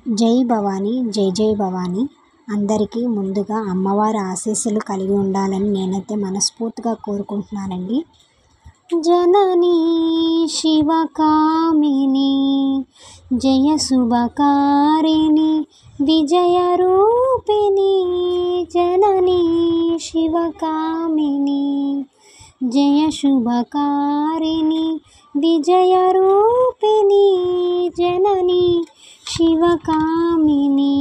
జై భవానీ జై జై భవానీ. అందరికీ ముందుగా అమ్మవారి ఆశీస్సులు కలిగి ఉండాలని నేనైతే మనస్ఫూర్తిగా కోరుకుంటున్నానండి. జననీ శివకామిని జయ శుభకారిణి విజయ రూపిణి జననీ శివకామిని జయ శుభకారిణి విజయ రూపిణి జననీ శివకామిని.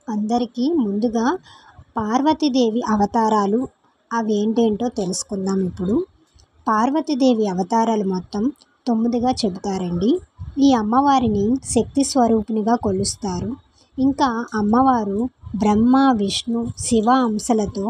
అందరికీ ముందుగా పార్వతీదేవి అవతారాలు అవేంటేంటో తెలుసుకుందాం. ఇప్పుడు పార్వతీదేవి అవతారాలు మొత్తం 9గా చెబుతారండి. ఈ అమ్మవారిని శక్తి స్వరూపిణిగా కొలుస్తారు. ఇంకా అమ్మవారు బ్రహ్మ విష్ణు శివ అంశలతో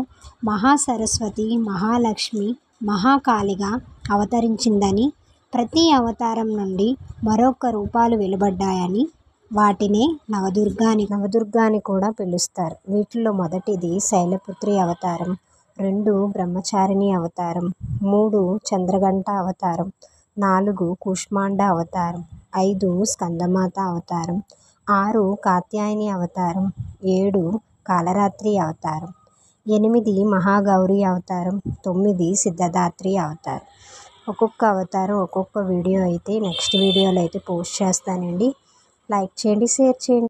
మహాసరస్వతి మహాలక్ష్మి మహాకాళిగా అవతరించిందని, ప్రతి అవతారం నుండి మరొక రూపాలు వెలువడ్డాయని, వాటినే నవదుర్గాని కూడా పిలుస్తారు. వీటిలో మొదటిది శైలపుత్రి అవతారం, 2 బ్రహ్మచారిణి అవతారం, 3 చంద్రఘంట అవతారం, 4 కూష్మాండ అవతారం, 5 స్కందమాత అవతారం, 6 కాత్యాయని అవతారం, 7 కాలరాత్రి అవతారం, 8 మహాగౌరి అవతారం, 9 సిద్ధదాత్రి అవతారం. ఒక్కొక్క అవతారం ఒక్కొక్క వీడియో అయితే నెక్స్ట్ వీడియోలో అయితే పోస్ట్ చేస్తానండి. లైక్ చేయండి, షేర్ చేయండి.